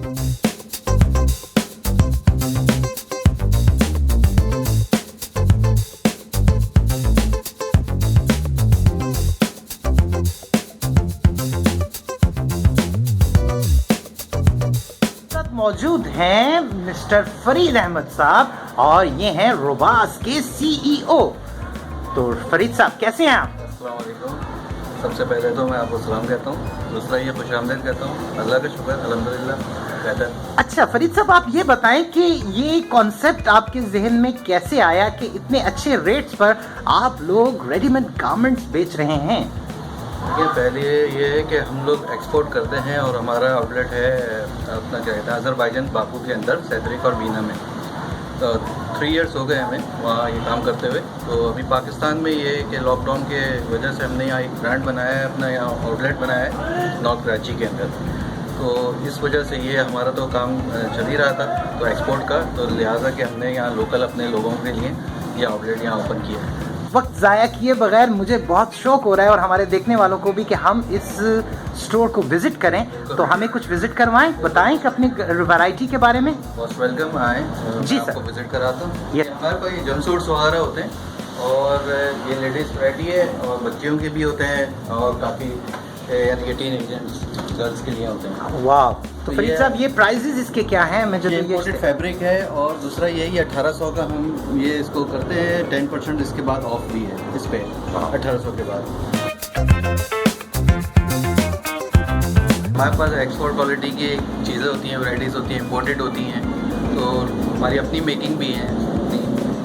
मौजूद हैं मिस्टर फरीद अहमद साहब और ये हैं रोबास के सीईओ। तो फरीद साहब कैसे हैं आप? अस्सलाम वालेकुम। सबसे पहले तो मैं आपको सलाम कहता हूँ, दूसरा ये खुशामदीद कहता हूँ। अल्लाह का शुक्र, अल्हम्दुलिल्लाह बेहतर। अच्छा फरीद साहब, आप ये बताएं कि ये कॉन्सेप्ट आपके जहन में कैसे आया कि इतने अच्छे रेट्स पर आप लोग रेडीमेड गारमेंट्स बेच रहे हैं? देखिए, पहले ये है कि हम लोग एक्सपोर्ट करते हैं और हमारा आउटलेट है अपना क्या कहते हैं अज़रबैजान बाकू के अंदर सैदरिक और वीना में। तो 3 इयर्स हो गए हमें वहाँ ये काम करते हुए। तो अभी पाकिस्तान में ये है कि लॉकडाउन के वजह से हमने यहाँ एक ब्रांड बनाया है, अपना यहाँ आउटलेट बनाया है नॉर्थ कराची के अंदर। तो इस वजह से ये हमारा तो काम चल ही रहा था तो एक्सपोर्ट का, तो लिहाजा कि हमने यहाँ लोकल अपने लोगों के लिए ये आउटलेट यहाँ ओपन किया है। वक्त ज़ाया किए बगैर मुझे बहुत शौक हो रहा है और हमारे देखने वालों को भी कि हम इस स्टोर को विज़िट करें, तो हमें कुछ विज़िट करवाएं, बताएं कि अपनी वैरायटी के बारे में। मोस्ट वेलकम आए जी सर, आपको विज़िट कराता हूँ। Yes. हमारे पास ये जंप सूट्स वगैरह होते हैं और ये लेडीज़ वैरायटी है और बच्चियों के भी होते हैं और काफ़ी यानी कि टीन एजेंट्स गर्ल्स के लिए होते हैं। वाह, तो फरीद साहब ये प्राइजेस इसके क्या हैं? मैं जो ये इम्पोर्टेड फैब्रिक है और दूसरा ये 1800 का हम ये इसको करते हैं। 10% इसके बाद ऑफ भी है इस पे 1800 के बाद। हमारे पास एक्सपोर्ट क्वालिटी की चीज़ें होती हैं, वैराइटीज़ होती हैं, इम्पोर्टेड होती हैं, तो हमारी अपनी मेकिंग भी है।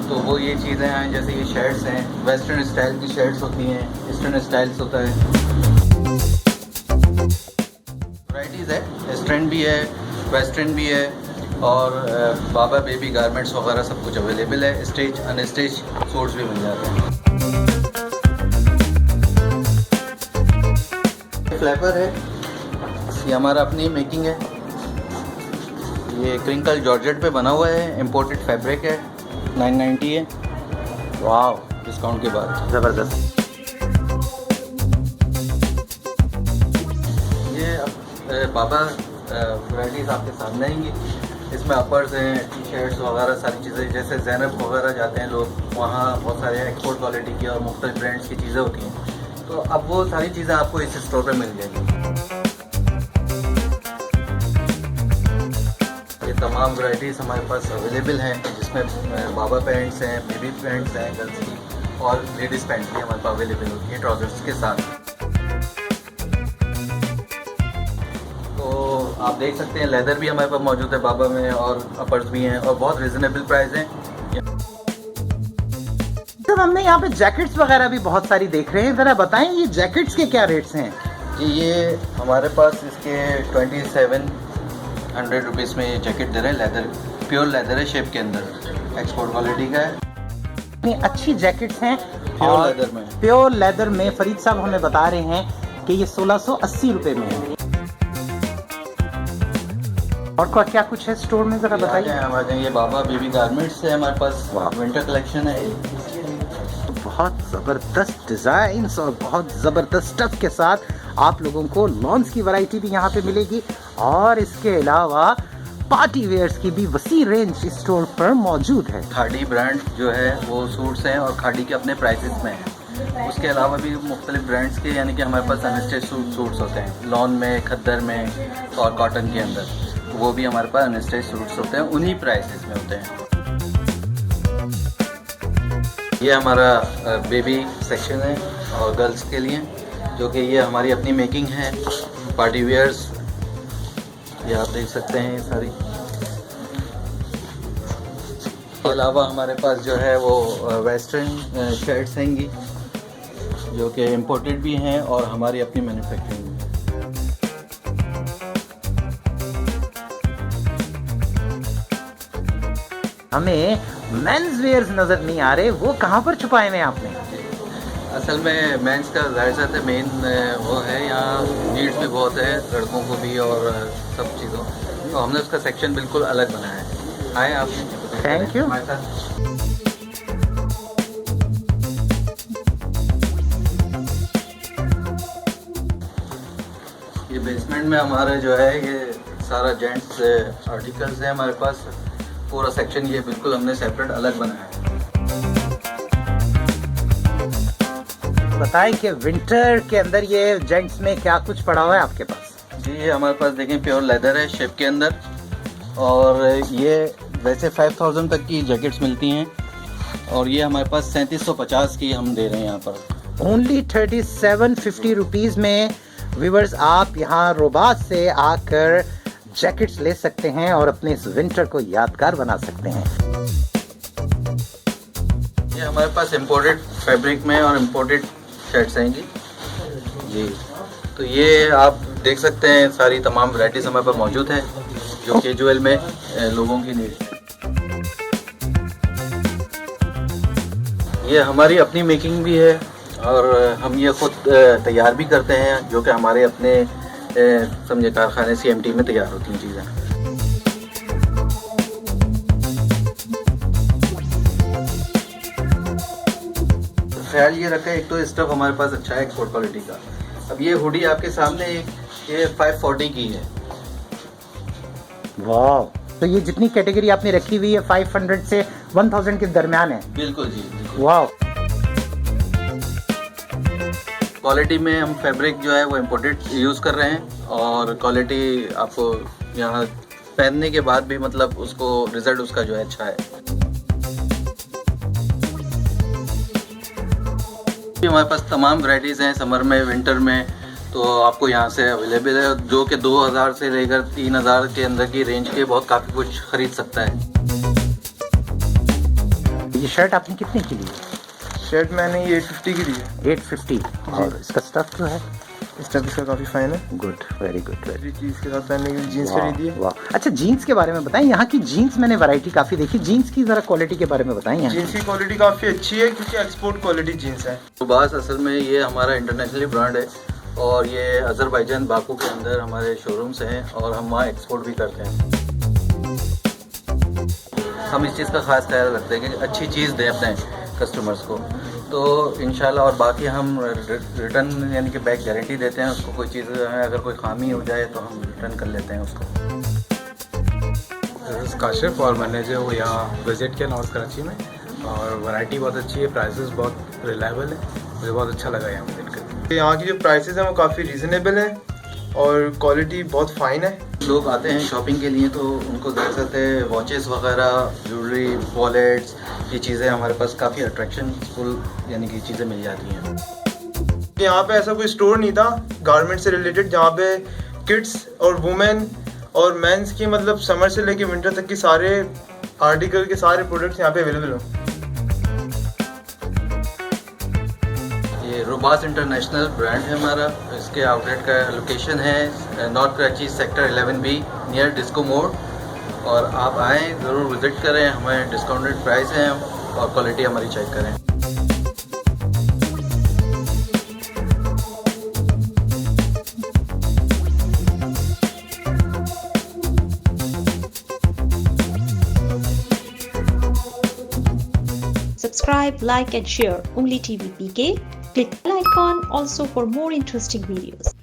तो वो ये चीज़ें हैं जैसे ये शर्ट्स हैं, वेस्टर्न स्टाइल की शर्ट्स होती हैं, ईस्टर्न स्टाइल्स होता है, वैराइटीज़ है, ईस्टर्न भी है, वेस्टर्न भी है और बाबा बेबी गारमेंट्स वगैरह सब कुछ अवेलेबल है। स्टेज अनस्टेज सूट्स भी मिल जाते हैं। फ्लैपर है, ये हमारा अपनी मेकिंग है। ये क्रिंकल जॉर्जेट पे बना हुआ है, इम्पोर्टेड फैब्रिक है, 990 है। वाह, डिस्काउंट के बाद ज़बरदस्त। ये बाबा वैराइटीज़ आपके सामने आएंगी। इसमें अपर्स हैं, टी शर्ट्स वगैरह सारी चीज़ें, जैसे ज़ैनब वगैरह जाते हैं लोग, वहाँ बहुत सारे एक्सपोर्ट क्वालिटी की और मुख्तलिफ ब्रांड्स की चीज़ें होती हैं। तो अब वो सारी चीज़ें आपको इस स्टोर पे मिल जाएंगी। ये तमाम वैराइटीज़ हमारे पास अवेलेबल हैं, जिसमें बाबा पैंट्स हैं, बेबी पैंट्स हैं गर्ल्स की, और लेडीज़ पैंट भी हमारे पास अवेलेबल होती है ट्राउज़र्स के साथ। आप देख सकते हैं लेदर भी हमारे पास मौजूद है बाबा में, और अपर्स भी हैं और बहुत रिजनेबल प्राइस हैं। जब हमने यहाँ पे जैकेट्स वगैरह भी बहुत सारी देख रहे हैं, ज़रा बताएं ये जैकेट्स के क्या रेट्स हैं? जी, ये हमारे पास इसके 2700 रुपीज़ में ये जैकेट दे रहे हैं। लेदर, प्योर लेदर है, शेप के अंदर, एक्सपोर्ट क्वालिटी का है। इतनी अच्छी जैकेट्स हैं प्योर लेदर में। प्योर लेदर में फरीद साहब हमें बता रहे हैं कि ये 1680 रुपये में है। और क्या कुछ है स्टोर में, ज़रा बताइए। हमारे ये बाबा बेबी गारमेंट्स है, हमारे पास विंटर कलेक्शन है। तो बहुत ज़बरदस्त डिज़ाइंस और बहुत ज़बरदस्त स्टफ के साथ आप लोगों को लॉन्स की वैरायटी भी यहाँ पे मिलेगी, और इसके अलावा पार्टी वेयर्स की भी वसी रेंज इस स्टोर पर मौजूद है। खाड़ी ब्रांड जो है वो सूट्स हैं और खाड़ी के अपने प्राइसेस में हैं। उसके अलावा भी मुख्तलिफ ब्रांड्स के यानी कि हमारे पास अनस्टेज सूट्स होते हैं, लॉन में, खद्दर में और कॉटन के अंदर, वो भी हमारे पास अनस्टेज सूट्स होते हैं, उन्हीं प्राइसेस में होते हैं। ये हमारा बेबी सेक्शन है और गर्ल्स के लिए, जो कि ये हमारी अपनी मेकिंग है। पार्टी वेयर्स ये आप देख सकते हैं, ये सारी। इसके अलावा हमारे पास जो है वो वेस्टर्न शर्ट्स हैंगी, जो कि इम्पोर्टेड भी हैं और हमारी अपनी मैन्युफैक्चरिंग भी है। हमें मेंस वेयर्स नज़र नहीं आ रहे, वो कहाँ पर छुपाए हुए हैं आपने? असल में मेंस का जाहिर सा है मेन वो है, यहाँ नीड्स भी बहुत है लड़कों को भी और सब चीज़ों, तो हमने उसका सेक्शन बिल्कुल अलग बनाया है। आए आप। Thank you. हमारे साथ ये बेसमेंट में हमारा जो है ये सारा जेंट्स आर्टिकल्स है हमारे पास। पूरा सेक्शन ये बिल्कुल हमने सेपरेट अलग बनाया है। बताएं कि विंटर के अंदर ये जेंट्स में क्या कुछ पड़ा हुआ है आपके पास? जी, ये हमारे पास देखें प्योर लेदर है शेप के अंदर, और ये वैसे 5000 तक की जैकेट्स मिलती हैं, और ये हमारे पास 3750 की हम दे रहे हैं यहाँ पर। ओनली 3750 रुपीज़ में व्यूअर्स आप यहाँ रोबाज से आकर जैकेट्स ले सकते हैं और अपने इस विंटर को यादगार बना सकते हैं। ये हमारे पास इम्पोर्टेड फैब्रिक में और इम्पोर्टेड शर्ट्स हैं जी। तो ये आप देख सकते हैं सारी तमाम वैराइटीज़ हमारे पास मौजूद हैं जो कैजुअल में लोगों की नीड है। ये हमारी अपनी मेकिंग भी है और हम ये खुद तैयार भी करते हैं, जो कि हमारे अपने समझे कारखाने CMT में तैयार होती हैं चीज़ें। ख्याल ये रखें, एक तो स्टफ हमारे पास अच्छा है एक्सपोर्ट क्वालिटी का। अब ये हुडी आपके सामने ये 540 की है। वाह, तो ये जितनी कैटेगरी आपने रखी हुई है 500 से 1000 के दरमियान है। बिल्कुल जी, बिल्कुल। वाह। क्वालिटी में हम फैब्रिक जो है वो इम्पोर्टेड यूज़ कर रहे हैं, और क्वालिटी आपको यहाँ पहनने के बाद भी मतलब उसको रिजल्ट उसका जो है अच्छा है। हमारे पास तमाम वैराइटीज़ हैं समर में, विंटर में, तो आपको यहाँ से अवेलेबल है, जो कि 2000 से लेकर 3000 के अंदर की रेंज के बहुत काफ़ी कुछ खरीद सकता है। ये शर्ट आपने कितने की ली है? शर्ट मैंने ये 850 की दी है। 850। और इसका स्टफ जो है? स्टफ इसका काफ़ी फाइन है। Good, very good. वेरी चीज़ के साथ पहनने के लिए जीन्स खरीदी है। वाह। अच्छा, जीन्स के बारे में बताएं। यहाँ की जीन्स मैंने वैरायटी काफ़ी देखी, जीन्स की ज़रा क्वालिटी के बारे में बताएं। यहाँ जीन्स की क्वालिटी काफ़ी अच्छी है क्योंकि एक्सपोर्ट क्वालिटी जीन्स है। रोबाज असल में ये हमारा इंटरनेशनली ब्रांड है, और ये अज़रबैजान बाकू के अंदर हमारे शोरूम्स हैं, और हम वहाँ एक्सपोर्ट भी करते हैं। हम इस चीज़ का ख़ास ख्याल रखते हैं कि अच्छी चीज़ दें अपने कस्टमर्स को, तो इंशाल्लाह। और बाकी हम रिटर्न यानी कि बैक गारंटी देते हैं उसको। कोई चीज़ अगर कोई खामी हो जाए तो हम रिटर्न कर लेते हैं उसको। दिस इज़ काशिफ, और मैंने जो यहाँ विज़िट किया नॉर्थ कराची में, और वैरायटी बहुत अच्छी है, प्राइसेस बहुत रिलायबल है, मुझे बहुत अच्छा लगा यहाँ विज़िट करके। यहाँ की जो प्राइसेस हैं वो काफ़ी रीज़नेबल हैं और क्वालिटी बहुत फ़ाइन है। लोग आते हैं शॉपिंग के लिए तो उनको देख सकते हैं वॉचेस वगैरह, ज्वेलरी, वॉलेट्स, ये चीज़ें हमारे पास काफ़ी अट्रैक्शनफुल यानी कि चीज़ें मिल जाती हैं। यहाँ पे ऐसा कोई स्टोर नहीं था गारमेंट से रिलेटेड जहाँ पे किड्स और वुमेन और मेंस की मतलब समर से लेके विंटर तक की सारे आर्टिकल के सारे प्रोडक्ट्स यहाँ पे अवेलेबल हो। ये रोबाज इंटरनेशनल ब्रांड है हमारा। इसके आउटलेट का लोकेशन है north Karachi sector 11B near disco मोड़, और आप आएँ ज़रूर विज़िट करें। हमें डिस्काउंटेड प्राइस हैं और क्वालिटी हमारी चेक करें। Subscribe, like and share Ungli TV PK. Click the icon also for more interesting videos.